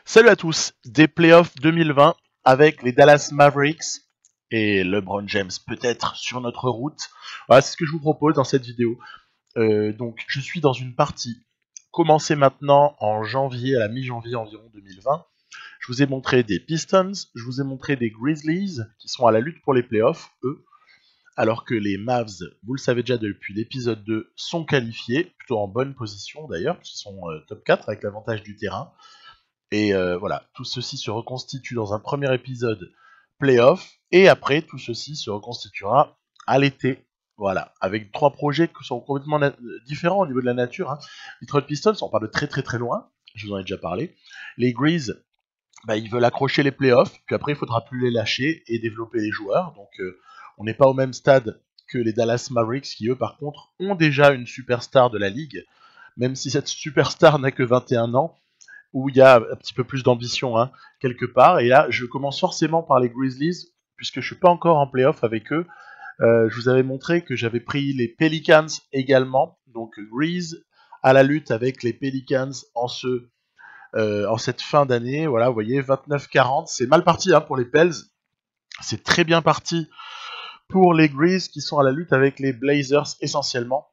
Salut à tous, des playoffs 2020 avec les Dallas Mavericks et LeBron James peut-être sur notre route. Voilà, c'est ce que je vous propose dans cette vidéo. Donc je suis dans une partie commencée maintenant en janvier, à la mi-janvier environ 2020. Je vous ai montré des Pistons, je vous ai montré des Grizzlies qui sont à la lutte pour les playoffs, eux. Alors que les Mavs, vous le savez déjà depuis l'épisode 2, sont qualifiés, plutôt en bonne position d'ailleurs, puisqu'ils sont top 4 avec l'avantage du terrain. Et voilà, tout ceci se reconstitue dans un premier épisode playoff, et après tout ceci se reconstituera à l'été. Voilà, avec trois projets qui sont complètement différents au niveau de la nature. Hein. Les Detroit Pistons, on part de très très très loin, je vous en ai déjà parlé. Les Grizz, ils veulent accrocher les playoffs, puis après il faudra plus les lâcher et développer les joueurs. Donc on n'est pas au même stade que les Dallas Mavericks, qui eux par contre ont déjà une superstar de la ligue, même si cette superstar n'a que 21 ans, où il y a un petit peu plus d'ambition hein, quelque part. Et là, je commence forcément par les Grizzlies, puisque je suis pas encore en playoff avec eux. Je vous avais montré que j'avais pris les Pelicans également, donc Grizz à la lutte avec les Pelicans en cette fin d'année. Voilà, vous voyez, 29-40, c'est mal parti hein, pour les Pels. C'est très bien parti pour les Grizz qui sont à la lutte avec les Blazers essentiellement.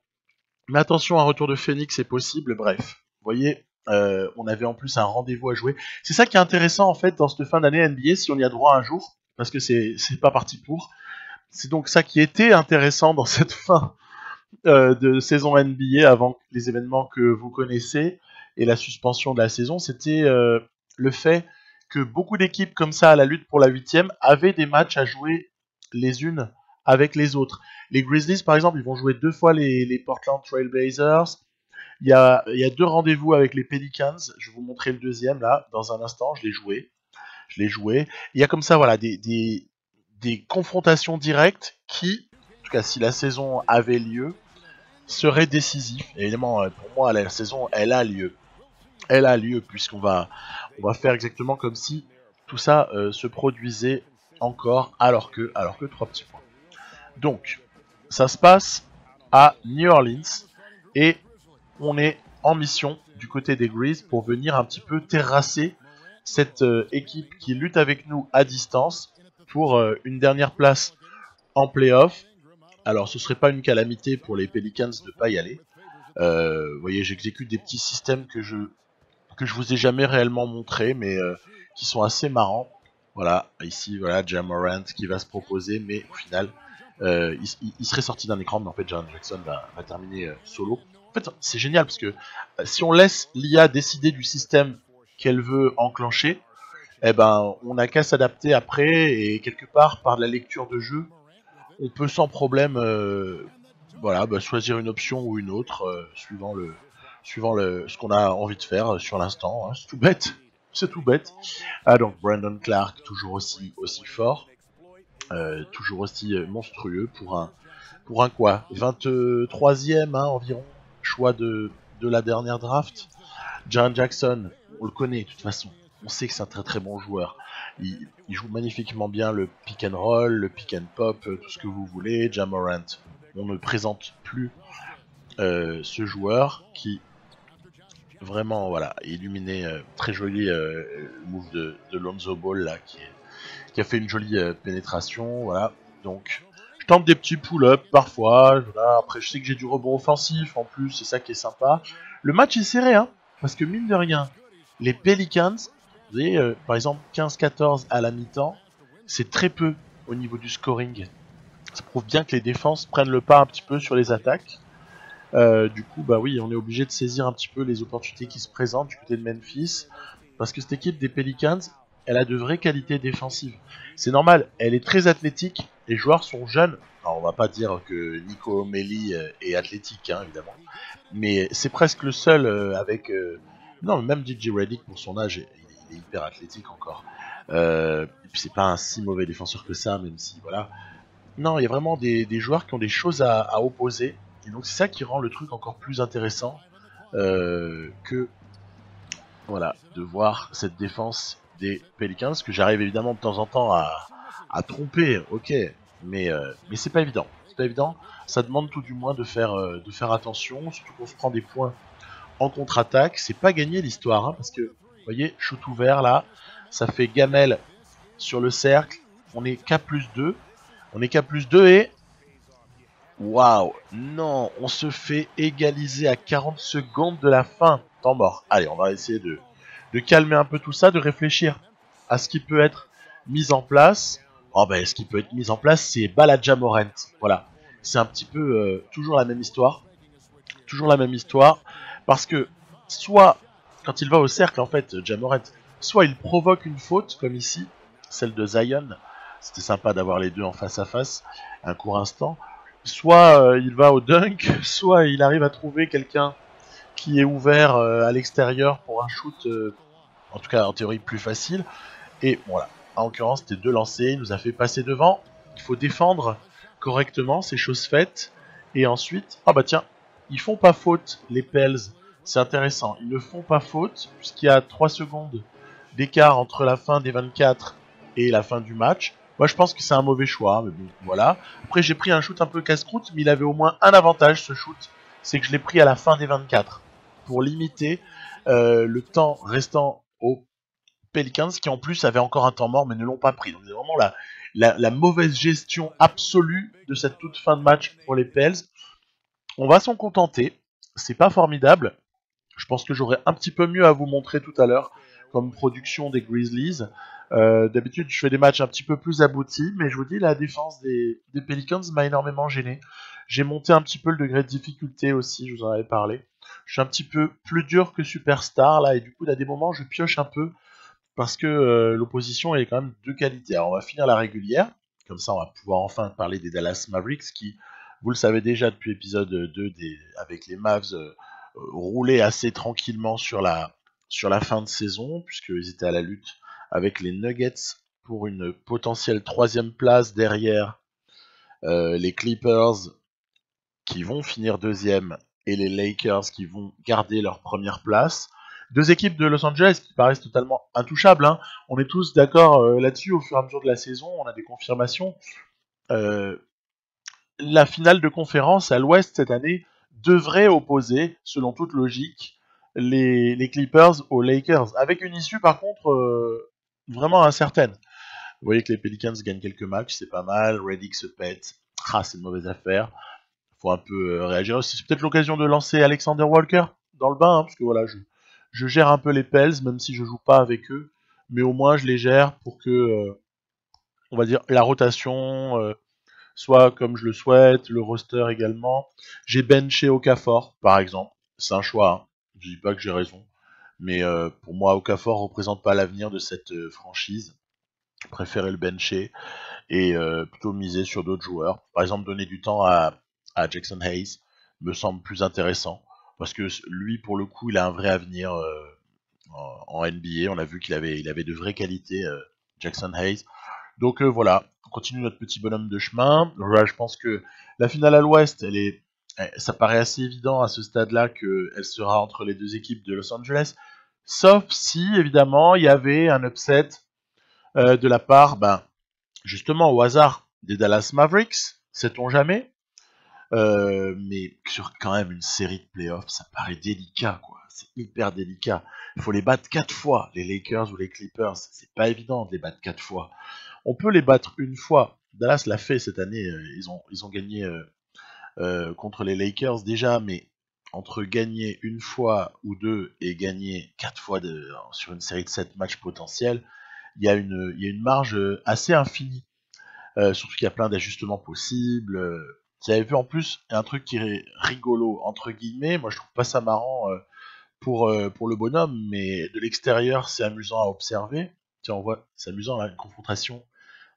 Mais attention, un retour de Phoenix est possible, bref. Vous voyez, on avait en plus un rendez-vous à jouer. C'est ça qui est intéressant en fait dans cette fin d'année NBA, si on y a droit un jour, parce que c'est pas parti pour. C'est donc ça qui était intéressant dans cette fin de saison NBA avant les événements que vous connaissez et la suspension de la saison, c'était le fait que beaucoup d'équipes comme ça à la lutte pour la 8e avaient des matchs à jouer les unes avec les autres. Les Grizzlies par exemple, ils vont jouer 2 fois les Portland Trail Blazers. Il y a 2 rendez-vous avec les Pelicans. Je vais vous montrer le deuxième là dans un instant. Je l'ai joué. Il y a comme ça voilà des confrontations directes qui, en tout cas si la saison avait lieu, seraient décisives. Et évidemment, pour moi, la saison, elle a lieu. Elle a lieu puisqu'on va faire exactement comme si tout ça se produisait encore alors que 3 petits points. Donc, ça se passe à New Orleans et on est en mission du côté des Grizz pour venir un petit peu terrasser cette équipe qui lutte avec nous à distance pour une dernière place en playoff. Alors ce serait pas une calamité pour les Pelicans de pas y aller. Vous voyez, j'exécute des petits systèmes que je vous ai jamais réellement montrés, mais qui sont assez marrants. Voilà, ici voilà Ja Morant qui va se proposer, mais au final il serait sorti d'un écran, mais en fait Jaren Jackson va terminer solo. En fait, c'est génial parce que si on laisse l'IA décider du système qu'elle veut enclencher, eh ben, on n'a qu'à s'adapter après et quelque part par de la lecture de jeu, on peut sans problème, choisir une option ou une autre suivant ce qu'on a envie de faire sur l'instant. Hein. C'est tout bête. Ah donc Brandon Clark toujours aussi fort, toujours aussi monstrueux pour un quoi 23e hein, environ choix de la dernière draft. Jaren Jackson, on le connaît de toute façon, on sait que c'est un très très bon joueur. Il joue magnifiquement bien le pick and roll, le pick and pop, tout ce que vous voulez. Ja Morant, on ne présente plus ce joueur qui vraiment voilà illuminé, très joli move de Lonzo Ball là qui a fait une jolie pénétration. Voilà, donc je tente des petits pull-ups parfois. Voilà. Après, je sais que j'ai du rebond offensif en plus, c'est ça qui est sympa. Le match est serré, hein, parce que mine de rien, les Pelicans, vous voyez, par exemple 15-14 à la mi-temps, c'est très peu au niveau du scoring. Ça prouve bien que les défenses prennent le pas un petit peu sur les attaques. Du coup, bah oui, on est obligé de saisir un petit peu les opportunités qui se présentent du côté de Memphis, parce que cette équipe des Pelicans, elle a de vraies qualités défensives. C'est normal, elle est très athlétique, les joueurs sont jeunes. Alors on va pas dire que Nico Melli est athlétique, hein, évidemment, mais c'est presque le seul avec... Non, même DJ Redick pour son âge, il est hyper athlétique encore. Et puis c'est pas un si mauvais défenseur que ça, même si voilà. Non, il y a vraiment des joueurs qui ont des choses à opposer, et donc c'est ça qui rend le truc encore plus intéressant que voilà, de voir cette défense des Pelicans, que j'arrive évidemment de temps en temps à tromper, ok, mais c'est pas évident. C'est pas évident, ça demande tout du moins de faire attention, surtout qu'on se prend des points en contre-attaque. C'est pas gagné l'histoire, hein, parce que Vous voyez, shoot ouvert là, ça fait gamelle sur le cercle. On est K+2. On est K+2 et... Waouh, non, on se fait égaliser à 40 secondes de la fin. Temps mort. Allez, on va essayer de calmer un peu tout ça, de réfléchir à ce qui peut être mis en place. Oh ben, ce qui peut être mis en place, c'est Balaja Morent. Voilà, c'est un petit peu toujours la même histoire. Toujours la même histoire. Parce que, soit, quand il va au cercle, en fait, Jamorant, soit il provoque une faute, comme ici, celle de Zion. C'était sympa d'avoir les deux en face à face, un court instant. Soit il va au dunk, soit il arrive à trouver quelqu'un qui est ouvert à l'extérieur pour un shoot, en tout cas en théorie plus facile. Et voilà, en l'occurrence, c'était deux lancers, il nous a fait passer devant. Il faut défendre correctement, c'est chose faite. Et ensuite, ah bah tiens, ils font pas faute, les Pels. C'est intéressant, ils ne font pas faute, puisqu'il y a 3 secondes d'écart entre la fin des 24 et la fin du match. Moi, je pense que c'est un mauvais choix, mais bon, voilà. Après, j'ai pris un shoot un peu casse-croûte, mais il avait au moins un avantage, ce shoot. C'est que je l'ai pris à la fin des 24, pour limiter le temps restant au Pelicans, qui en plus avaient encore un temps mort, mais ne l'ont pas pris. Donc, c'est vraiment la mauvaise gestion absolue de cette toute fin de match pour les Pels. On va s'en contenter. C'est pas formidable. Je pense que j'aurai un petit peu mieux à vous montrer tout à l'heure comme production des Grizzlies. D'habitude, je fais des matchs un petit peu plus aboutis, mais je vous dis, la défense des Pelicans m'a énormément gêné. J'ai monté un petit peu le degré de difficulté aussi, je vous en avais parlé. Je suis un petit peu plus dur que Superstar là, et du coup, à des moments, je pioche un peu parce que l'opposition est quand même de qualité. Alors, on va finir la régulière, comme ça, on va pouvoir enfin parler des Dallas Mavericks qui, vous le savez déjà depuis l'épisode 2 avec les Mavs, roulaient assez tranquillement sur la fin de saison, puisqu'ils étaient à la lutte avec les Nuggets pour une potentielle 3e place derrière les Clippers qui vont finir 2e et les Lakers qui vont garder leur première place. Deux équipes de Los Angeles qui paraissent totalement intouchables. Hein. On est tous d'accord là-dessus au fur et à mesure de la saison. On a des confirmations. La finale de conférence à l'Ouest cette année devrait opposer, selon toute logique, les Clippers aux Lakers. Avec une issue par contre vraiment incertaine. Vous voyez que les Pelicans gagnent quelques matchs, c'est pas mal. Redick se pète. Ah, c'est une mauvaise affaire. Faut un peu réagir. C'est peut-être l'occasion de lancer Alexander Walker dans le bain, hein, parce que voilà, je gère un peu les Pels, même si je joue pas avec eux, mais au moins je les gère pour que, on va dire, la rotation soit comme je le souhaite, le roster également. J'ai benché Okafor, par exemple. C'est un choix, hein. Je dis pas que j'ai raison, mais pour moi, Okafor représente pas l'avenir de cette franchise. Je préférais le bencher et plutôt miser sur d'autres joueurs. Par exemple, donner du temps à Jackson Hayes me semble plus intéressant parce que lui, pour le coup, il a un vrai avenir en NBA. On a vu qu'il avait de vraies qualités, Jackson Hayes. Donc voilà, on continue notre petit bonhomme de chemin. Là, je pense que la finale à l'Ouest, ça paraît assez évident à ce stade-là qu'elle sera entre les deux équipes de Los Angeles, sauf si évidemment il y avait un upset de la part, justement au hasard des Dallas Mavericks, sait-on jamais. Mais sur quand même une série de playoffs, ça paraît délicat, quoi. C'est hyper délicat. Il faut les battre 4 fois, les Lakers ou les Clippers. C'est pas évident de les battre 4 fois. On peut les battre une fois. Dallas l'a fait cette année. Ils ont gagné contre les Lakers déjà, mais entre gagner une fois ou deux et gagner 4 fois sur une série de 7 matchs potentiels, il y a une marge assez infinie. Surtout qu'il y a plein d'ajustements possibles. Vous avez vu en plus un truc qui est rigolo, entre guillemets, moi je trouve pas ça marrant pour le bonhomme, mais de l'extérieur c'est amusant à observer. Tiens, on voit, c'est amusant là, une confrontation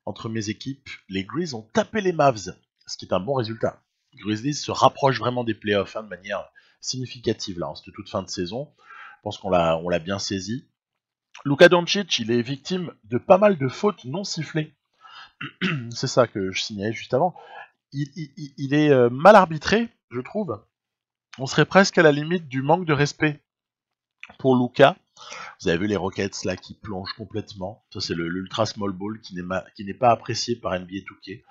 entre mes équipes. Les Grizzlies ont tapé les Mavs, ce qui est un bon résultat. Les Grizzlies se rapprochent vraiment des playoffs de manière significative là, en cette toute fin de saison. Je pense qu'on l'a bien saisi. Luka Doncic, il est victime de pas mal de fautes non sifflées. C'est ça que je signalais juste avant. Il est mal arbitré, je trouve. On serait presque à la limite du manque de respect pour Luka. Vous avez vu les Rockets là qui plongent complètement. Ça c'est l'ultra small ball qui n'est pas apprécié par NBA 2K.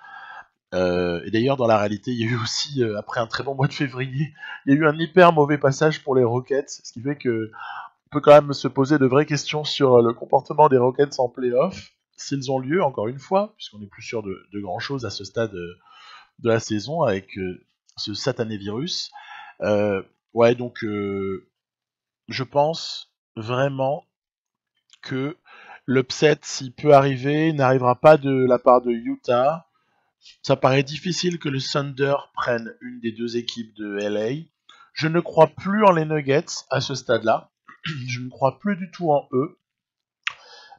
Et d'ailleurs dans la réalité il y a eu aussi après un très bon mois de février, il y a eu un hyper mauvais passage pour les Rockets, ce qui fait que On peut quand même se poser de vraies questions sur le comportement des Rockets en playoff, s'ils ont lieu, encore une fois, puisqu'on n'est plus sûr de grand-chose à ce stade de la saison avec ce satané virus. Ouais, donc je pense vraiment que l'upset, s'il peut arriver, n'arrivera pas de la part de Utah. Ça paraît difficile que le Thunder prenne une des deux équipes de LA. Je ne crois plus en les Nuggets à ce stade-là. Je ne crois plus du tout en eux.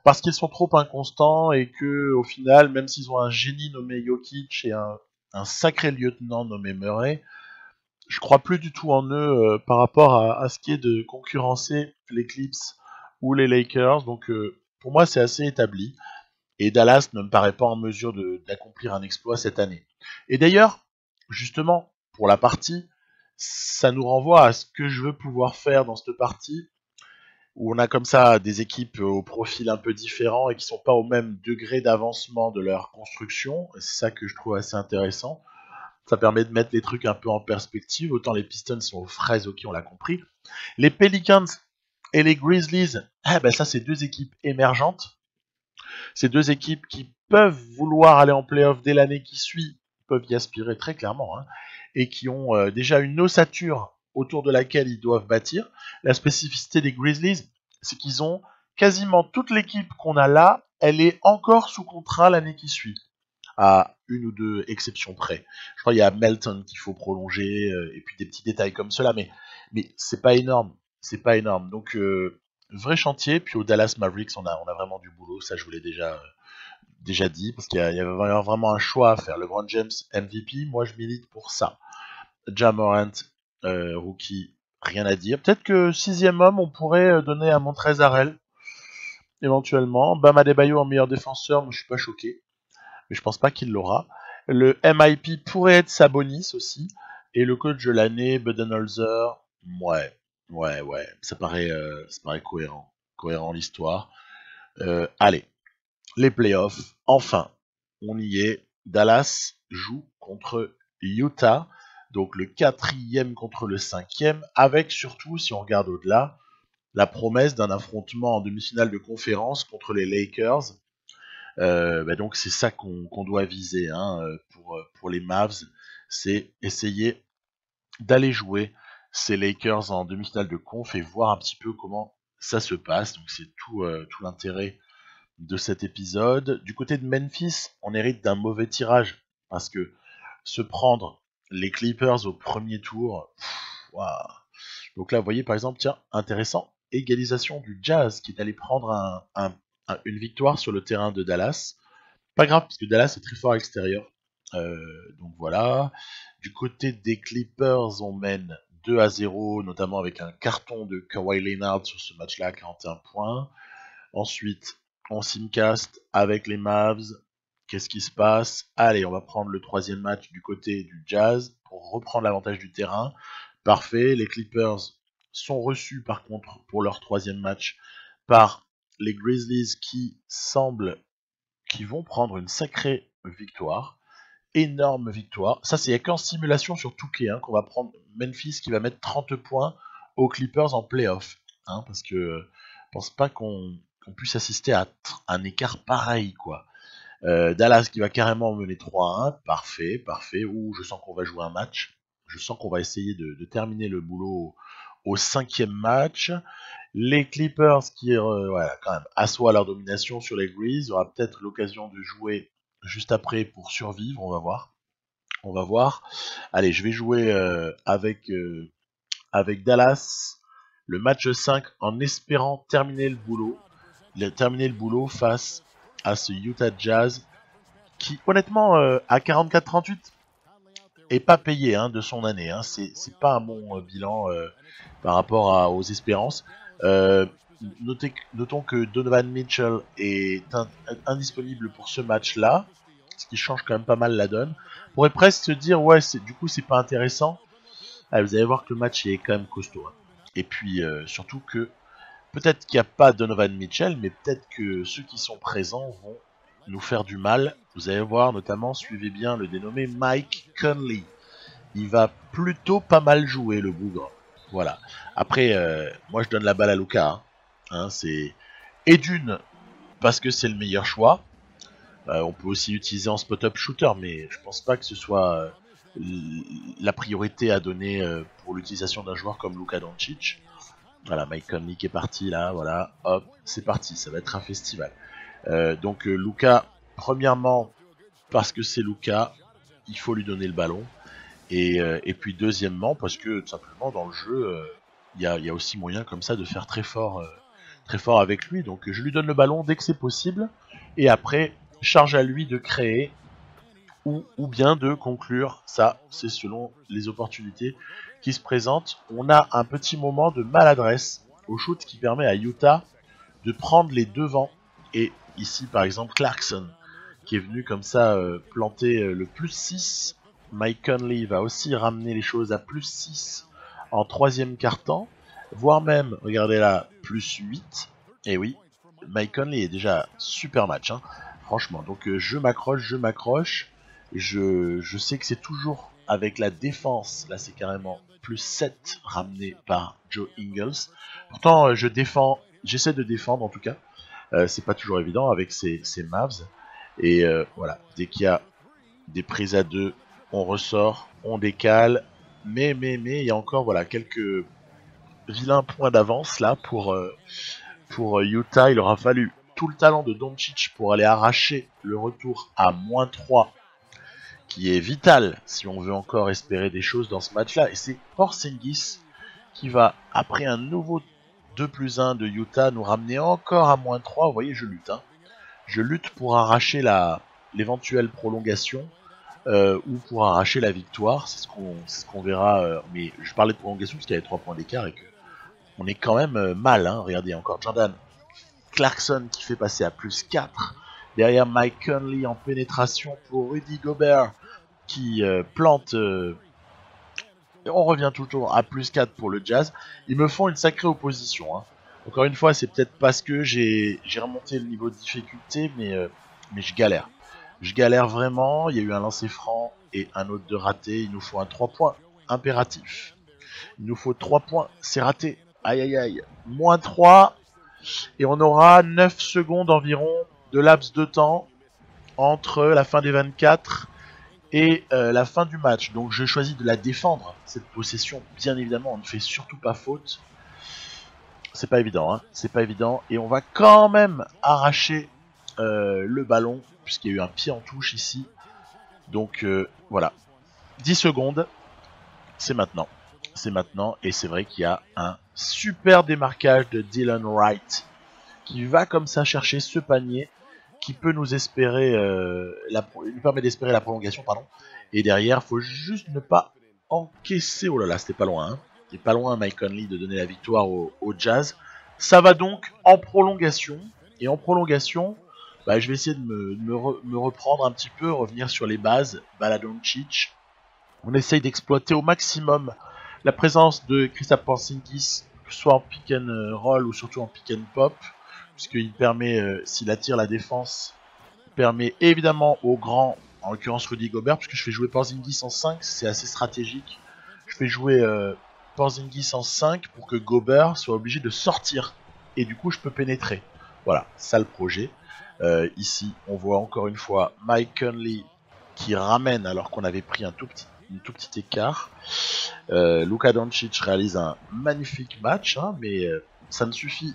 Parce qu'ils sont trop inconstants et que, au final, même s'ils ont un génie nommé Jokic et un sacré lieutenant nommé Murray, je crois plus du tout en eux par rapport à ce qui est de concurrencer les Clips ou les Lakers. Donc pour moi c'est assez établi. Et Dallas ne me paraît pas en mesure d'accomplir un exploit cette année. Et d'ailleurs, justement, pour la partie, ça nous renvoie à ce que je veux pouvoir faire dans cette partie, où on a comme ça des équipes au profil un peu différent et qui sont pas au même degré d'avancement de leur construction. C'est ça que je trouve assez intéressant. Ça permet de mettre les trucs un peu en perspective. Autant les Pistons sont aux fraises, ok, on l'a compris. Les Pelicans et les Grizzlies, ça c'est deux équipes émergentes. C'est deux équipes qui peuvent vouloir aller en playoff dès l'année qui suit, peuvent y aspirer très clairement, et qui ont déjà une ossature autour de laquelle ils doivent bâtir. La spécificité des Grizzlies, c'est qu'ils ont quasiment toute l'équipe qu'on a là, elle est encore sous contrat l'année qui suit. À une ou deux exceptions près. Je crois qu'il y a Melton qu'il faut prolonger, et puis des petits détails comme cela, mais c'est pas énorme. C'est pas énorme. Donc, vrai chantier. Puis au Dallas Mavericks, on a vraiment du boulot. Ça, je vous l'ai déjà dit, parce qu'il y a vraiment un choix à faire. LeBron James MVP, moi je milite pour ça. Ja Morant, rookie, rien à dire. Peut-être que sixième homme, on pourrait donner à Montrezl Harrell, éventuellement. Bam Adebayo en meilleur défenseur, moi je suis pas choqué, mais je pense pas qu'il l'aura. Le MIP pourrait être Sabonis aussi, et le coach de l'année, Budenholzer, ouais, ça paraît cohérent l'histoire. Allez, les playoffs, enfin, on y est. Dallas joue contre Utah, donc le 4e contre le 5e, avec surtout, si on regarde au-delà, la promesse d'un affrontement en demi-finale de conférence contre les Lakers. Donc c'est ça qu'on doit viser pour les Mavs, c'est essayer d'aller jouer ces Lakers en demi-finale de conf et voir un petit peu comment ça se passe. Donc c'est tout l'intérêt de cet épisode. Du côté de Memphis, on hérite d'un mauvais tirage parce que se prendre les Clippers au premier tour, waouh. Donc là, vous voyez par exemple, tiens, intéressant, égalisation du Jazz qui est allé prendre une victoire sur le terrain de Dallas. Pas grave, parce que Dallas est très fort à l'extérieur. Donc voilà. Du côté des Clippers, on mène 2-0, notamment avec un carton de Kawhi Leonard sur ce match-là, 41 points. Ensuite, on simcast avec les Mavs. Qu'est-ce qui se passe? Allez, on va prendre le troisième match du côté du Jazz pour reprendre l'avantage du terrain. Parfait. Les Clippers sont reçus par contre pour leur troisième match par les Grizzlies qui vont prendre une sacrée victoire. Énorme victoire. Ça, c'est qu'en simulation sur Touquet qu'on va prendre Memphis qui va mettre 30 points aux Clippers en playoff. Parce que je pense pas qu'on puisse assister à un écart pareil, quoi. Dallas qui va carrément mener 3-1. Parfait. Ouh, je sens qu'on va jouer un match. Je sens qu'on va essayer de terminer le boulot au 5e match. Les Clippers qui quand même assoient leur domination sur les Grizzlies. Il y aura peut-être l'occasion de jouer juste après pour survivre. On va voir. Allez, je vais jouer avec Dallas le match 5 en espérant terminer le boulot face à ce Utah Jazz qui honnêtement à 44-38 est pas payé de son année. C'est pas un bon bilan par rapport aux espérances. Notons que Donovan Mitchell est indisponible pour ce match-là, ce qui change quand même pas mal la donne. On pourrait presque se dire du coup c'est pas intéressant. Vous allez voir que le match est quand même costaud. Et puis surtout que peut-être qu'il n'y a pas Donovan Mitchell, mais peut-être que ceux qui sont présents vont nous faire du mal. Vous allez voir notamment, suivez bien le dénommé Mike Conley. Il va plutôt pas mal jouer le bougre. Voilà. Après, moi je donne la balle à Luka. Hein, c'est et d'une parce que c'est le meilleur choix. On peut aussi l'utiliser en spot-up shooter, mais je pense pas que ce soit la priorité à donner pour l'utilisation d'un joueur comme Luka Doncic. Voilà, Mike Conley qui est parti là, voilà, hop, c'est parti, ça va être un festival. Donc Luka, premièrement, parce que c'est Luka, il faut lui donner le ballon. Et puis deuxièmement, parce que tout simplement dans le jeu, il y a aussi moyen comme ça de faire très fort avec lui. Donc je lui donne le ballon dès que c'est possible. Et après, charge à lui de créer ou bien de conclure. Ça, c'est selon les opportunités qui se présentent. On a un petit moment de maladresse au shoot qui permet à Utah de prendre les devants. Et ici, par exemple, Clarkson, qui est venu comme ça planter le plus 6. Mike Conley va aussi ramener les choses à plus 6 en troisième quart-temps. Voire même, regardez là, plus 8. Et oui, Mike Conley est déjà super match, hein, franchement. Donc je m'accroche. Je sais que c'est toujours avec la défense. Là, c'est carrément plus 7 ramené par Joe Ingles. Pourtant, j'essaie de défendre en tout cas. C'est pas toujours évident avec ces Mavs. Et voilà, dès qu'il y a des prises à 2, on ressort, on décale. Mais il y a encore voilà quelques vilains points d'avance là pour Utah. Il aura fallu tout le talent de Doncic pour aller arracher le retour à -3, qui est vital si on veut encore espérer des choses dans ce match-là. Et c'est Porzingis qui va, après un nouveau 2+1 de Utah, nous ramener encore à -3. Vous voyez, je lutte. Hein. Je lutte pour arracher l'éventuelle prolongation ou pour arracher la victoire. C'est ce qu'on verra. Mais je parlais de prolongation parce qu'il y avait 3 points d'écart et que on est quand même mal. Hein. Regardez encore Jordan Clarkson qui fait passer à plus 4. Derrière Mike Conley en pénétration pour Rudy Gobert qui plante. On revient toujours à plus 4 pour le Jazz. Ils me font une sacrée opposition. Hein. Encore une fois, c'est peut-être parce que j'ai remonté le niveau de difficulté, mais je galère. Je galère vraiment. Il y a eu un lancer franc et un autre de raté. Il nous faut un 3 points impératif. Il nous faut 3 points. C'est raté. Aïe aïe aïe. -3. Et on aura 9 secondes environ de laps de temps entre la fin des 24 et la fin du match. Donc je choisis de la défendre, cette possession. Bien évidemment, on ne fait surtout pas faute. C'est pas évident, hein. C'est pas évident. Et on va quand même arracher le ballon, puisqu'il y a eu un pied en touche ici. Donc voilà. 10 secondes. C'est maintenant. C'est maintenant. Et c'est vrai qu'il y a un super démarquage de Dylan Wright qui va comme ça chercher ce panier qui peut nous espérer, lui permet d'espérer la prolongation, pardon. Et derrière, faut juste ne pas encaisser. Oh là là, c'était pas loin. Hein. C'était pas loin, Mike Conley, de donner la victoire au Jazz. Ça va donc en prolongation. Et en prolongation, bah, je vais essayer de me reprendre un petit peu, revenir sur les bases. Bala Doncic. On essaye d'exploiter au maximum la présence de Kristaps Porzingis, soit en pick and roll ou surtout en pick and pop. Puisqu'il permet, s'il attire la défense, il permet évidemment au grand, en l'occurrence Rudy Gobert, puisque je fais jouer Porzingis en 5, c'est assez stratégique. Je fais jouer Porzingis en 5 pour que Gobert soit obligé de sortir, et du coup je peux pénétrer. Voilà, ça le projet. Ici, on voit encore une fois Mike Conley qui ramène alors qu'on avait pris un tout petit écart. Luka Doncic réalise un magnifique match, hein, mais ça ne suffit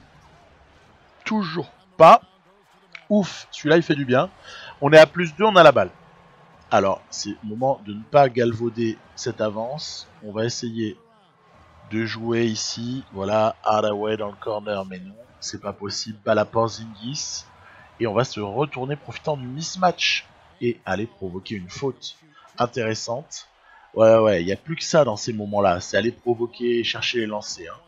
toujours pas. Ouf, celui-là il fait du bien. On est à +2, on a la balle. Alors, c'est le moment de ne pas galvauder cette avance. On va essayer de jouer ici. Voilà, Hardaway dans le corner, mais non, c'est pas possible. Balle à Porzingis. Et on va se retourner profitant du mismatch et aller provoquer une faute intéressante. Ouais, il n'y a plus que ça dans ces moments-là. C'est aller provoquer, chercher les lancers. Hein.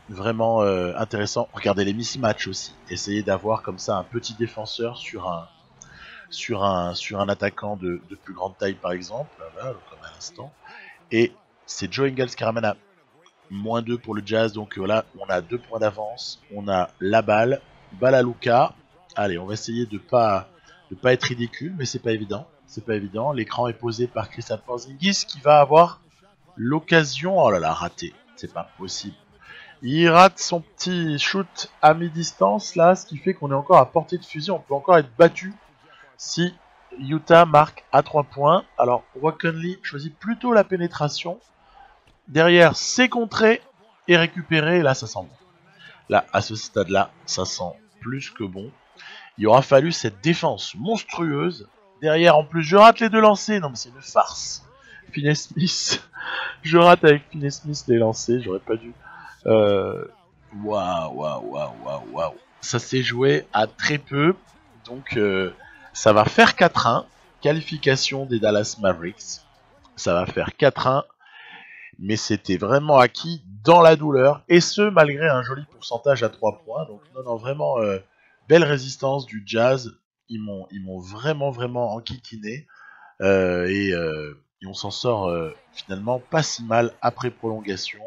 Vraiment intéressant. Regardez les mismatchs aussi. Essayez d'avoir comme ça un petit défenseur sur un attaquant de plus grande taille par exemple, voilà, comme à l'instant. Et c'est Joe Ingles qui ramène à -2 pour le Jazz. Donc voilà, on a 2 points d'avance. On a la balle à Luka. Allez, on va essayer de pas être ridicule, mais c'est pas évident. C'est pas évident. L'écran est posé par Kristaps Porzingis qui va avoir l'occasion. Oh là là, raté. C'est pas possible. Il rate son petit shoot à mi-distance là, ce qui fait qu'on est encore à portée de fusil. On peut encore être battu si Utah marque à 3 points. Alors Waconley choisit plutôt la pénétration. Derrière, c'est contré et récupéré. Là, ça sent bon. Là, à ce stade-là, ça sent plus que bon. Il aura fallu cette défense monstrueuse. Derrière, en plus, je rate les 2 lancers. Non, mais c'est une farce. Finney-Smith. Je rate avec Finney-Smith les lancers. J'aurais pas dû. Waouh. Ça s'est joué à très peu. Donc, ça va faire 4-1. Qualification des Dallas Mavericks. Ça va faire 4-1. Mais c'était vraiment acquis dans la douleur. Et ce, malgré un joli pourcentage à 3 points. Donc, non, vraiment, belle résistance du Jazz. Ils m'ont vraiment enquiquiné. Et on s'en sort finalement pas si mal après prolongation.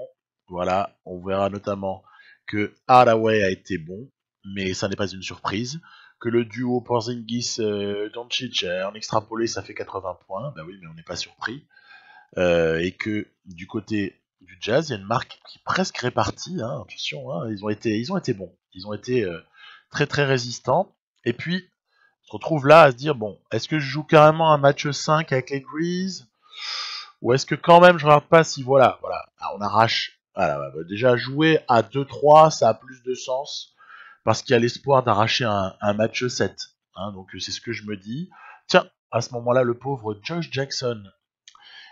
Voilà, on verra notamment que Hardaway a été bon, mais ça n'est pas une surprise. Que le duo Porzingis-Doncic en extrapolé, ça fait 80 points. Bah oui, mais on n'est pas surpris. Et que du côté du Jazz, il y a une marque qui est presque répartie. Hein, attention, hein, ils ont été bons. Ils ont été très résistants. Et puis, on se retrouve là à se dire, bon, est-ce que je joue carrément un match 5 avec les Grizzlies? Ou est-ce que quand même je regarde pas si voilà, on arrache. Voilà, déjà jouer à 2-3, ça a plus de sens parce qu'il y a l'espoir d'arracher un match 7. Hein, donc c'est ce que je me dis. Tiens, à ce moment-là, le pauvre Josh Jackson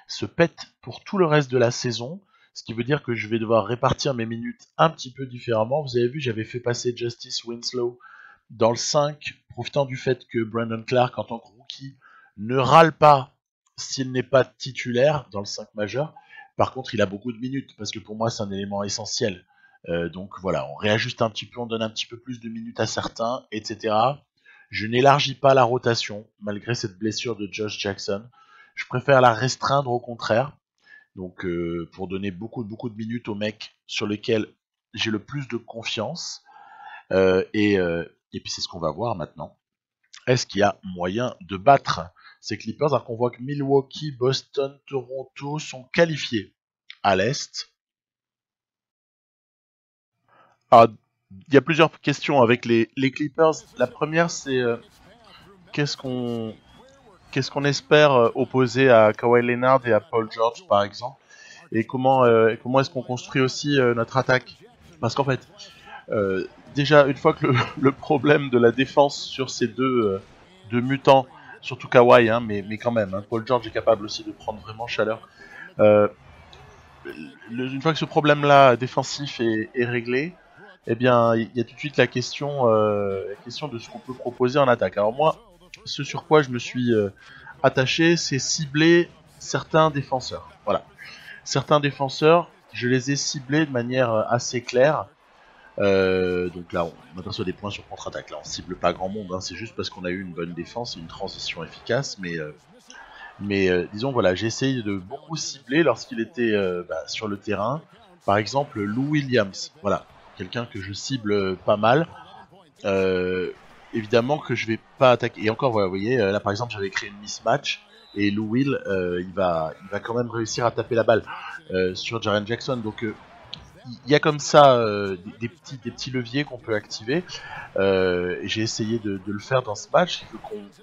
se pète pour tout le reste de la saison, ce qui veut dire que je vais devoir répartir mes minutes un petit peu différemment. Vous avez vu, j'avais fait passer Justice Winslow dans le 5, profitant du fait que Brandon Clark, en tant que rookie, ne râle pas s'il n'est pas titulaire dans le 5 majeur. Par contre, il a beaucoup de minutes, parce que pour moi, c'est un élément essentiel. Donc voilà, on réajuste un petit peu, on donne un petit peu plus de minutes à certains, etc. Je n'élargis pas la rotation, malgré cette blessure de Josh Jackson. Je préfère la restreindre au contraire. Donc pour donner beaucoup de minutes aux mecs sur lesquels j'ai le plus de confiance. Et puis c'est ce qu'on va voir maintenant. Est-ce qu'il y a moyen de battre ces Clippers alors qu'on voit que Milwaukee, Boston, Toronto sont qualifiés à l'Est? Alors, il y a plusieurs questions avec les Clippers. La première, c'est qu'est-ce qu'on espère opposer à Kawhi Leonard et à Paul George, par exemple, et comment est-ce qu'on construit aussi notre attaque? Parce qu'en fait, déjà, une fois que le problème de la défense sur ces deux mutants, surtout Kawhi, hein, mais quand même, hein, Paul George est capable aussi de prendre vraiment chaleur. Une fois que ce problème-là défensif est réglé, eh bien, il y a tout de suite la question de ce qu'on peut proposer en attaque. Alors moi, ce sur quoi je me suis attaché, c'est cibler certains défenseurs. Voilà, certains défenseurs, je les ai ciblés de manière assez claire. Donc là, on aperçoit des points sur contre-attaque. Là, on cible pas grand monde. Hein, c'est juste parce qu'on a eu une bonne défense et une transition efficace. Mais disons, voilà, j'ai essayé de beaucoup cibler lorsqu'il était sur le terrain. Par exemple, Lou Williams. Voilà, quelqu'un que je cible pas mal. Évidemment que je vais pas attaquer. Et encore, voilà, vous voyez, là par exemple, j'avais créé une mismatch. Et Lou Will, il va quand même réussir à taper la balle sur Jaren Jackson. Donc il y a comme ça des petits leviers qu'on peut activer. Et j'ai essayé de le faire dans ce match,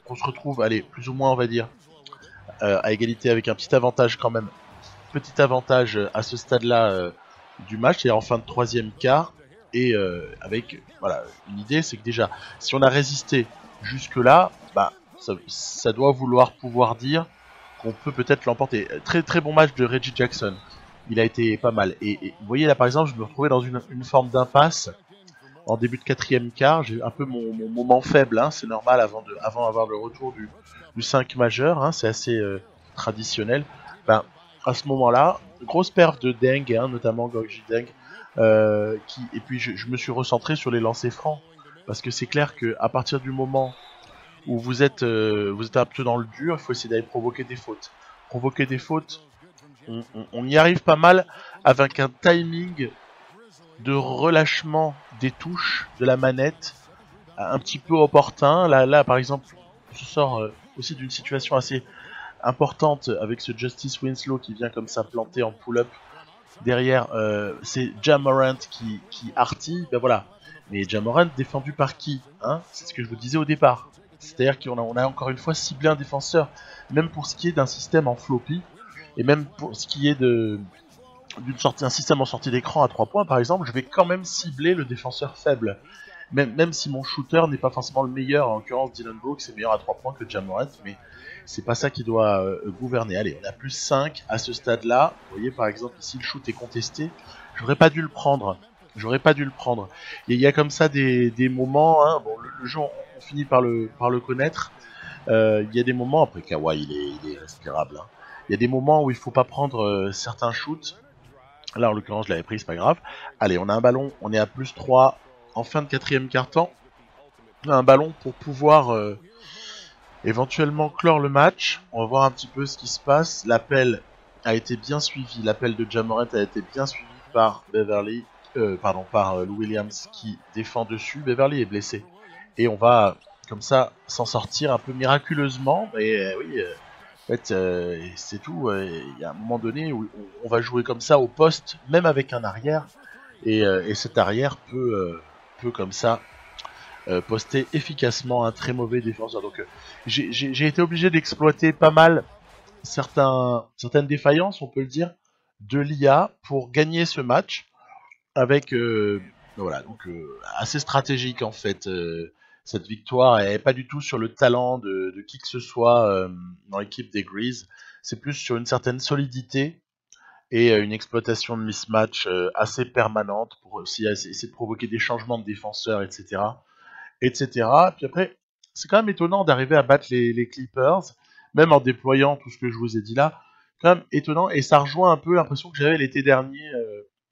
qu'on se retrouve, allez, plus ou moins on va dire, à égalité avec un petit avantage quand même. Petit avantage à ce stade-là du match, c'est en fin de troisième quart. Et avec voilà, une idée, c'est que déjà, si on a résisté jusque-là, bah, ça doit vouloir pouvoir dire qu'on peut peut-être l'emporter. Très bon match de Reggie Jackson. Il a été pas mal. Et vous voyez là par exemple, je me retrouvais dans une forme d'impasse en début de quatrième quart. J'ai eu un peu mon moment faible, hein, c'est normal avant avoir le retour du 5 majeur, hein, c'est assez traditionnel. Ben, à ce moment-là, grosse perf de Deng, hein, notamment Gorgie Deng, et puis je me suis recentré sur les lancers francs. Parce que c'est clair qu'à partir du moment où vous êtes un peu dans le dur, il faut essayer d'aller provoquer des fautes. Provoquer des fautes, on y arrive pas mal avec un timing de relâchement des touches de la manette un petit peu opportun. Là par exemple, on se sort aussi d'une situation assez importante avec ce Justice Winslow qui vient comme ça planter en pull-up derrière c'est Ja Morant qui artille, ben voilà. Mais Ja Morant défendu par qui, hein? C'est ce que je vous disais au départ. C'est-à-dire qu'on a encore une fois ciblé un défenseur, même pour ce qui est d'un système en floppy, et même pour ce qui est un système en sortie d'écran à 3 points par exemple, je vais quand même cibler le défenseur faible. Même si mon shooter n'est pas forcément le meilleur, en l'occurrence Dylan Brooks est meilleur à 3 points que Ja Morant, mais c'est pas ça qui doit gouverner. Allez, on a plus 5 à ce stade-là. Vous voyez par exemple ici le shoot est contesté, j'aurais pas dû le prendre. Et il y a comme ça des moments, hein, bon, le jeu on finit par le connaître. Il y a des moments, après Kawhi il est respirable, hein. Il y a des moments où il faut pas prendre certains shoots. Là en l'occurrence je l'avais pris, c'est pas grave. Allez, on a un ballon, on est à plus 3 en fin de quatrième quart-temps. On a un ballon pour pouvoir éventuellement clore le match. On va voir un petit peu ce qui se passe. L'appel a été bien suivi, l'appel de Ja Morant a été bien suivi par Lou Williams qui défend dessus. Beverly est blessé. Et on va comme ça s'en sortir un peu miraculeusement. Mais oui, en fait, c'est tout. Il y a un moment donné où on va jouer comme ça au poste, même avec un arrière. Et cet arrière peut comme ça poster efficacement un très mauvais défenseur. Donc j'ai été obligé d'exploiter pas mal certaines défaillances, on peut le dire, de l'IA pour gagner ce match avec voilà, donc assez stratégique en fait. Cette victoire elle est pas du tout sur le talent de qui que ce soit dans l'équipe des Grizzlies, c'est plus sur une certaine solidité et une exploitation de mismatch assez permanente pour aussi essayer de provoquer des changements de défenseurs, etc. etc. Puis après, c'est quand même étonnant d'arriver à battre les Clippers, même en déployant tout ce que je vous ai dit là. Quand même étonnant, et ça rejoint un peu l'impression que j'avais l'été dernier.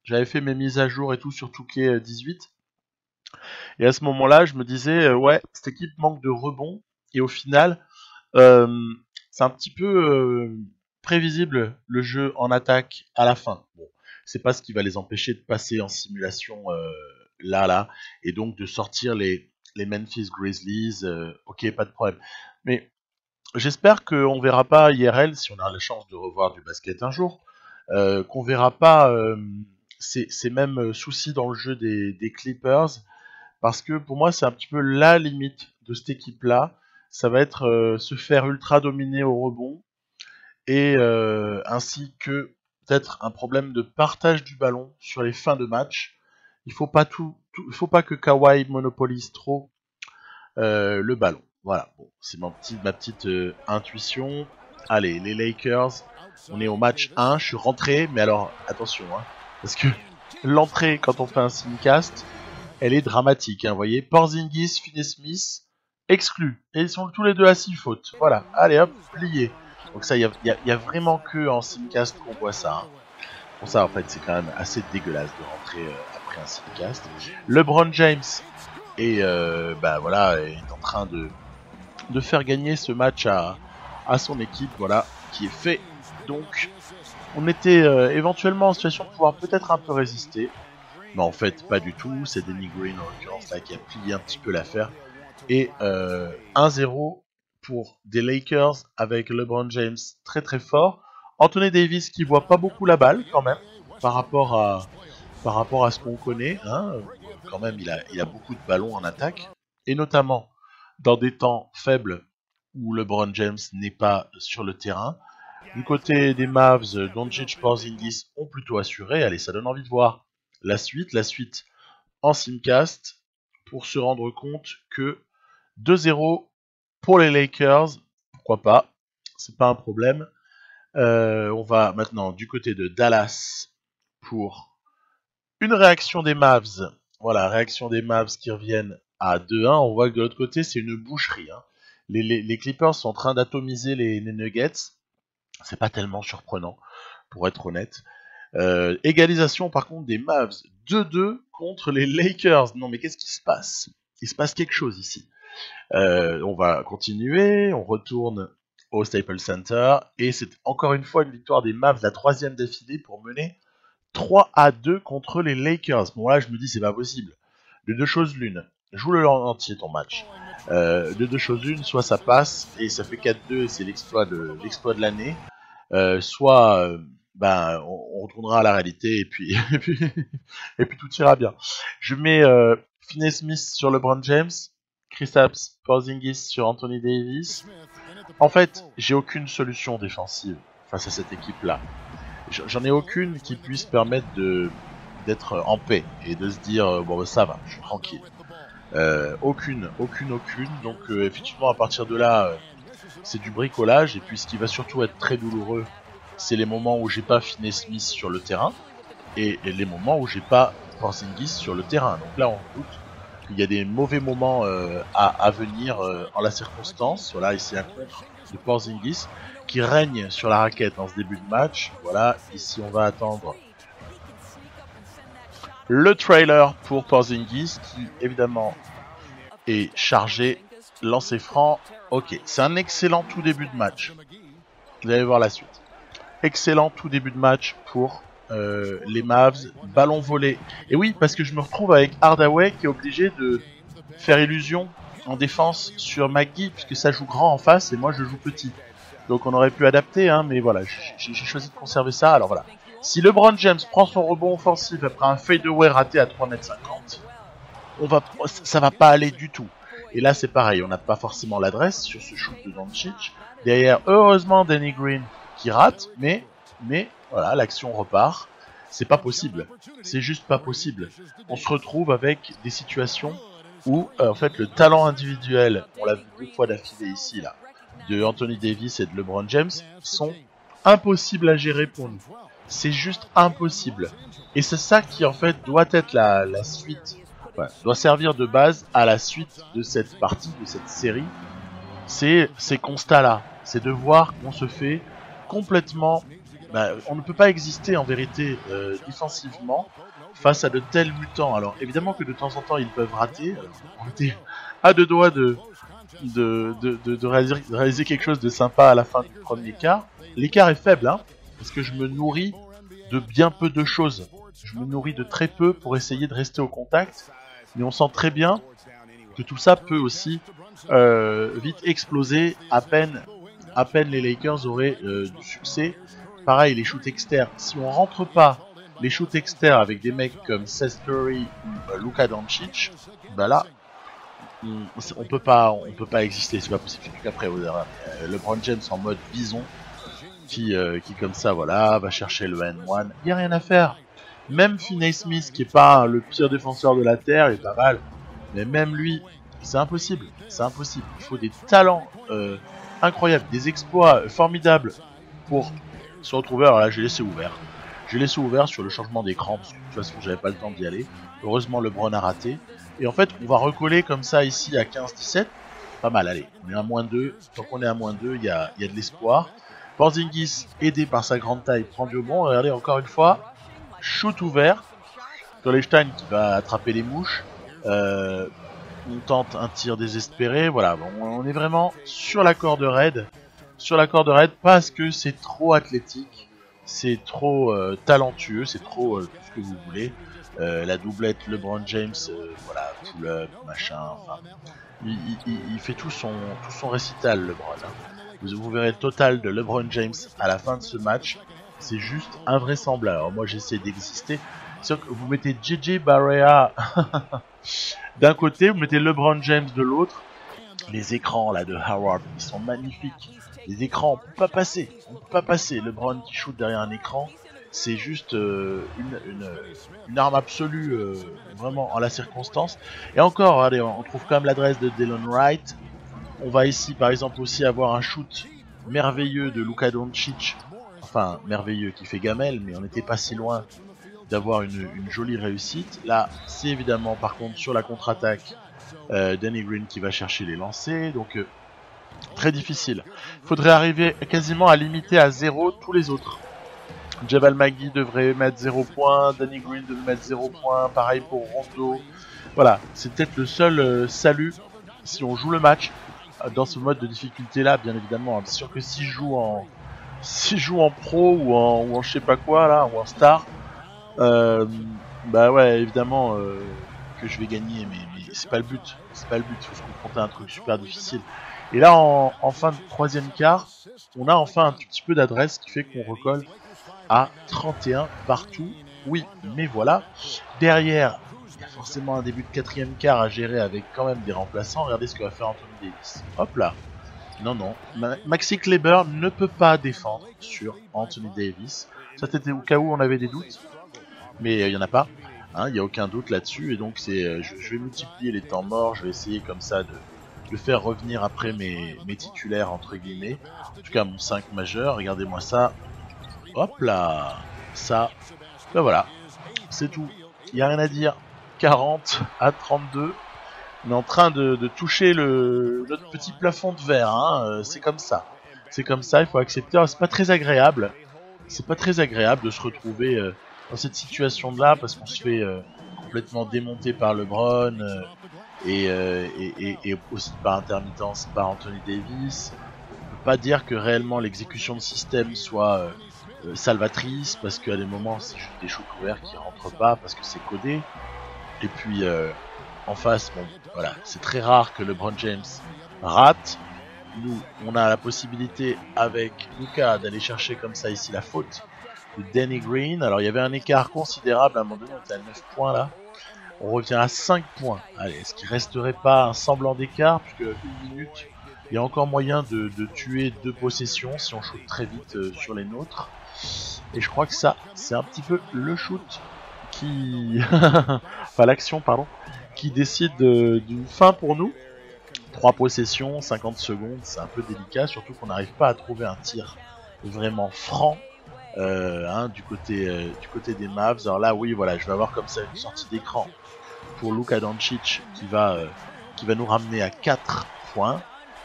J'avais fait mes mises à jour et tout sur 2K18. Et à ce moment-là, je me disais, ouais, cette équipe manque de rebond. Et au final, euh, c'est un petit peu prévisible le jeu en attaque à la fin. Bon, c'est pas ce qui va les empêcher de passer en simulation là, et donc de sortir les Memphis Grizzlies. Ok, pas de problème. Mais j'espère qu'on verra pas IRL, si on a la chance de revoir du basket un jour, qu'on verra pas ces mêmes soucis dans le jeu des Clippers, parce que pour moi c'est un petit peu la limite de cette équipe-là. Ça va être se faire ultra dominer au rebond, et ainsi que peut-être un problème de partage du ballon sur les fins de match. Il faut pas il faut pas que Kawhi monopolise trop le ballon. Voilà, bon, c'est ma petite intuition. Allez, les Lakers, on est au match 1, je suis rentré, mais alors attention, hein, parce que l'entrée quand on fait un simcast, elle est dramatique, hein, vous voyez. Porzingis, Finney-Smith, exclus, et ils sont tous les deux à 6 fautes. Voilà, allez hop, plié. Donc ça, il y a vraiment que en simcast qu'on voit ça, hein. Pour ça, en fait, c'est quand même assez dégueulasse de rentrer après un simcast. LeBron James voilà, est en train de faire gagner ce match à son équipe, voilà, qui est fait. Donc, on était éventuellement en situation de pouvoir peut-être un peu résister, mais en fait, pas du tout. C'est Danny Green, en l'occurrence, là, qui a plié un petit peu l'affaire. Et 1-0 pour des Lakers avec LeBron James très très fort. Anthony Davis qui voit pas beaucoup la balle quand même par rapport à ce qu'on connaît, hein. Quand même il a beaucoup de ballons en attaque, et notamment dans des temps faibles où LeBron James n'est pas sur le terrain. Du côté des Mavs, Doncic, Porzingis ont plutôt assuré. Allez, ça donne envie de voir la suite en simcast, pour se rendre compte que 2-0 pour les Lakers, pourquoi pas, c'est pas un problème. On va maintenant du côté de Dallas pour une réaction des Mavs. Voilà, réaction des Mavs qui reviennent à 2-1. On voit que de l'autre côté, c'est une boucherie, hein. Les Clippers sont en train d'atomiser les Nuggets. C'est pas tellement surprenant, pour être honnête. Égalisation par contre des Mavs. 2-2 contre les Lakers. Non mais qu'est-ce qui se passe? Il se passe quelque chose ici. On va continuer, on retourne au Staples Center, et c'est encore une fois une victoire des Mavs, la 3e d'affilée, pour mener 3-2 contre les Lakers. Bon là je me dis c'est pas possible. De deux choses l'une, joue le entier ton match. De deux choses l'une, soit ça passe et ça fait 4-2 et c'est l'exploit de l'année, soit ben on retournera à la réalité et puis et puis tout ira bien. Je mets Finney-Smith sur LeBron James, Kristaps Porzingis sur Anthony Davis. En fait, j'ai aucune solution défensive face à cette équipe-là. J'en ai aucune qui puisse permettre d'être en paix et de se dire bon ça va, je suis tranquille. Aucune. Donc effectivement à partir de là, c'est du bricolage et puis ce qui va surtout être très douloureux, c'est les moments où j'ai pas Finney-Smith sur le terrain et les moments où j'ai pas Porzingis sur le terrain. Donc là on doute qu'il y a des mauvais moments à venir en la circonstance. Voilà, ici un contre de Porzingis qui règne sur la raquette en ce début de match. Voilà, ici on va attendre le trailer pour Porzingis qui évidemment est chargé, lancer franc. Ok, c'est un excellent tout début de match. Vous allez voir la suite. Excellent tout début de match pour les Mavs. Ballon volé. Et oui, parce que je me retrouve avec Hardaway qui est obligé de faire illusion en défense sur McGee puisque ça joue grand en face et moi je joue petit. Donc on aurait pu adapter, hein, mais voilà, j'ai choisi de conserver ça. Alors voilà, si LeBron James prend son rebond offensif après un fadeaway raté à 3,50 m, ça va pas aller du tout. Et là c'est pareil, on n'a pas forcément l'adresse sur ce shoot de Doncic. Derrière, heureusement Danny Green qui rate, mais voilà, l'action repart. C'est pas possible, c'est juste pas possible. On se retrouve avec des situations où en fait le talent individuel, on l'a vu 2 fois d'affilée ici là, de Anthony Davis et de LeBron James, sont impossibles à gérer pour nous. C'est juste impossible. Et c'est ça qui en fait doit être la suite, doit servir de base à la suite de cette partie, de cette série. C'est ces constats-là. C'est de voir qu'on se fait complètement... on ne peut pas exister en vérité défensivement face à de tels mutants. Alors évidemment que de temps en temps ils peuvent rater. Alors, on était à 2 doigts de réaliser quelque chose de sympa à la fin du premier quart. L'écart est faible, hein, parce que je me nourris de bien peu de choses. Je me nourris de très peu pour essayer de rester au contact, mais on sent très bien que tout ça peut aussi vite exploser à peine les Lakers auraient du succès. Pareil, les shoots externes, si on rentre pas les shoots externes avec des mecs comme Seth Curry ou Luka Doncic, bah là on peut pas exister, c'est pas possible. Après LeBron James en mode bison qui comme ça voilà va chercher le N1, il y a rien à faire. Même Finney-Smith qui est pas le pire défenseur de la terre, est pas mal, mais même lui c'est impossible. Il faut des talents incroyables, des exploits formidables pour se retrouver. Alors là j'ai laissé ouvert sur le changement d'écran parce que de toute façon j'avais pas le temps d'y aller. Heureusement LeBron a raté. Et en fait on va recoller comme ça ici à 15-17. Pas mal, allez, on est à -2. Tant qu'on est à -2, il y a de l'espoir. Porzingis, aidé par sa grande taille, prend du rebond. Regardez encore une fois, shoot ouvert. Dolestein qui va attraper les mouches. On tente un tir désespéré. Voilà, bon, on est vraiment sur la corde raide. Parce que c'est trop athlétique, c'est trop talentueux, c'est trop tout ce que vous voulez. La doublette LeBron James, voilà, pull-up, machin, enfin, il fait tout son récital, LeBron. Hein. Vous verrez le total de LeBron James à la fin de ce match, c'est juste invraisemblable. Alors moi j'essaie d'exister, c'est sûr que vous mettez JJ Barea d'un côté, vous mettez LeBron James de l'autre, les écrans là de Howard, ils sont magnifiques. Les écrans, on peut pas passer. LeBron qui shoot derrière un écran, c'est juste une arme absolue, vraiment en la circonstance. Et encore, regardez, on trouve quand même l'adresse de Delon Wright. On va ici, par exemple, aussi avoir un shoot merveilleux de Luka Doncic. Enfin, merveilleux, qui fait gamelle, mais on n'était pas si loin d'avoir une jolie réussite. Là, c'est évidemment, par contre, sur la contre-attaque, Danny Green qui va chercher les lancers. Donc, très difficile. Il faudrait arriver quasiment à limiter à 0 tous les autres. Javal McGee devrait mettre 0 points, Danny Green devrait mettre 0 points, pareil pour Rondo. Voilà, c'est peut-être le seul salut si on joue le match dans ce mode de difficulté là, bien évidemment. C'est sûr que si je joue en pro ou en je sais pas quoi là, ou en star, bah ouais, évidemment que je vais gagner, mais c'est pas le but. Il faut se confronter à un truc super difficile. Et là, en fin de troisième quart, on a enfin un tout petit peu d'adresse qui fait qu'on recolle à 31 partout. Oui, mais voilà. Derrière, il y a forcément un début de quatrième quart à gérer avec quand même des remplaçants. Regardez ce que va faire Anthony Davis. Hop là. Non, non. Maxi Kleber ne peut pas défendre sur Anthony Davis. Ça, c'était au cas où on avait des doutes. Mais il n'y en a pas. Il n'y a aucun doute là-dessus. Et donc, je vais multiplier les temps morts. Je vais essayer comme ça de faire revenir après mes titulaires, entre guillemets. En tout cas, mon 5 majeur. Regardez-moi ça. Hop là. Ça. Ben voilà. C'est tout. Il n'y a rien à dire. 40 à 32. On est en train de toucher notre petit plafond de verre. C'est comme ça. C'est comme ça, il faut accepter. C'est pas très agréable. C'est pas très agréable de se retrouver dans cette situation-là parce qu'on se fait complètement démonter par LeBron et aussi par intermittence par Anthony Davis. On peut pas dire que réellement l'exécution de système soit salvatrice parce qu'à des moments c'est juste des shoots ouverts qui rentrent pas parce que c'est codé. Et puis en face, bon, voilà, c'est très rare que LeBron James rate. Nous, on a la possibilité avec Luka d'aller chercher comme ça ici la faute de Danny Green. Alors il y avait un écart considérable à un moment donné, on était à 9 points là. On revient à 5 points. Allez, est-ce qu'il resterait pas un semblant d'écart puisque une minute, il y a encore moyen de tuer 2 possessions si on shoot très vite sur les nôtres. Et je crois que ça, c'est un petit peu le shoot qui... enfin l'action, pardon, qui décide d'une fin pour nous. 3 possessions, 50 secondes, c'est un peu délicat, surtout qu'on n'arrive pas à trouver un tir vraiment franc du côté des Mavs. Alors là, oui, voilà, je vais avoir comme ça une sortie d'écran pour Luka Doncic qui va nous ramener à 4 points.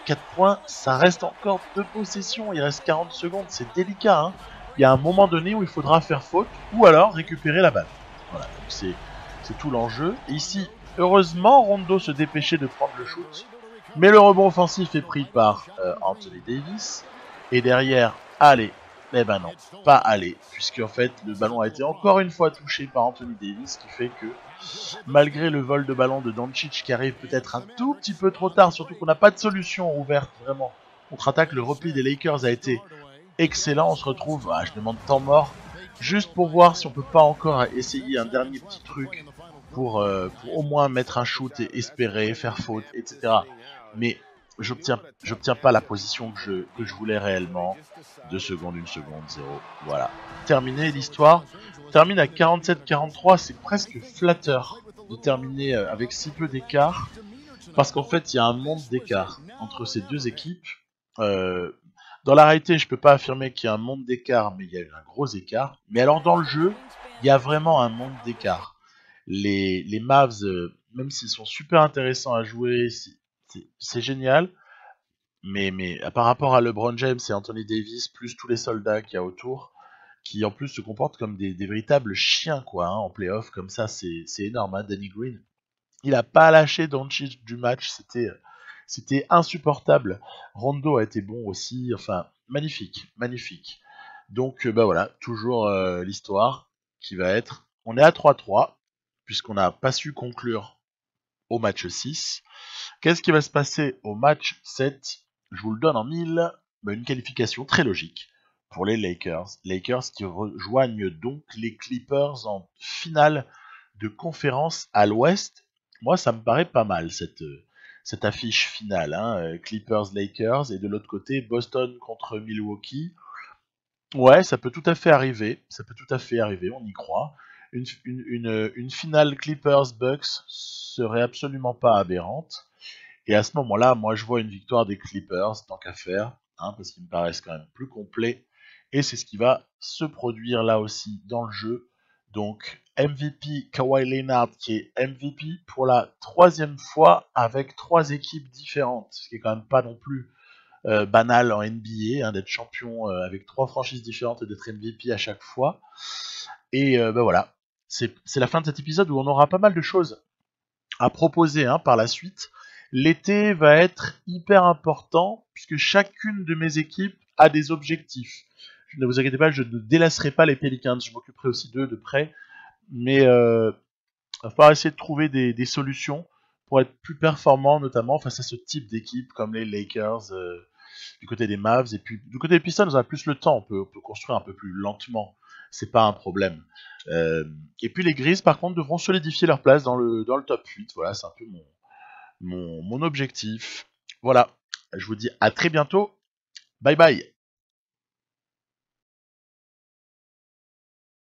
4 points, ça reste encore 2 possessions, il reste 40 secondes, c'est délicat. Il y a un moment donné où il faudra faire faute ou alors récupérer la balle. Voilà, donc c'est tout l'enjeu. Et ici, heureusement, Rondo se dépêchait de prendre le shoot. Mais le rebond offensif est pris par Anthony Davis. Et derrière, allez. Eh ben non, pas aller. Puisque en fait, le ballon a été encore une fois touché par Anthony Davis. Ce qui fait que, malgré le vol de ballon de Doncic qui arrive peut-être un tout petit peu trop tard, surtout qu'on n'a pas de solution ouverte vraiment contre-attaque, le repli des Lakers a été excellent. On se retrouve, je demande temps mort, juste pour voir si on peut pas encore essayer un dernier petit truc pour au moins mettre un shoot et espérer, faire faute, etc. Mais j'obtiens pas la position que je voulais réellement. 2 secondes, 1 seconde, 0. Voilà. Terminé l'histoire. Termine à 47-43. C'est presque flatteur de terminer avec si peu d'écart. Parce qu'en fait, il y a un monde d'écart entre ces deux équipes. Dans la réalité, je peux pas affirmer qu'il y a un monde d'écart, mais il y a eu un gros écart. Mais alors dans le jeu, il y a vraiment un monde d'écart. Les Mavs, même s'ils sont super intéressants à jouer, c'est génial. Mais par rapport à LeBron James et Anthony Davis, plus tous les soldats qu'il y a autour, qui en plus se comportent comme des véritables chiens quoi, en playoff, comme ça, c'est énorme. Danny Green, il a pas lâché Doncic du match, c'était insupportable. Rondo a été bon aussi, enfin, magnifique, magnifique. Donc, voilà, toujours l'histoire qui va être... On est à 3-3, puisqu'on n'a pas su conclure au match 6. Qu'est-ce qui va se passer au match 7? Je vous le donne en 1000. Une qualification très logique pour les Lakers. Lakers qui rejoignent donc les Clippers en finale de conférence à l'ouest. Moi, ça me paraît pas mal, cette affiche finale. Clippers-Lakers, et de l'autre côté, Boston contre Milwaukee. Ouais, ça peut tout à fait arriver. Ça peut tout à fait arriver, on y croit. Une finale Clippers-Bucks serait absolument pas aberrante. Et à ce moment-là, moi, je vois une victoire des Clippers, tant qu'à faire, parce qu'ils me paraissent quand même plus complets. Et c'est ce qui va se produire là aussi dans le jeu. Donc, MVP Kawhi Leonard, qui est MVP pour la 3e fois avec 3 équipes différentes, ce qui est quand même pas non plus banal en NBA, d'être champion avec 3 franchises différentes et d'être MVP à chaque fois. Et voilà, c'est la fin de cet épisode où on aura pas mal de choses à proposer par la suite. L'été va être hyper important puisque chacune de mes équipes a des objectifs. Ne vous inquiétez pas, je ne délasserai pas les Pelicans, je m'occuperai aussi d'eux de près, mais il va falloir essayer de trouver des solutions pour être plus performant, notamment face à ce type d'équipe comme les Lakers du côté des Mavs. Et puis du côté des Pistons, on a plus le temps, on peut construire un peu plus lentement. C'est pas un problème. Et puis les Grizzlies, par contre, devront solidifier leur place dans le top 8. Voilà, c'est un peu mon objectif. Voilà, je vous dis à très bientôt. Bye bye.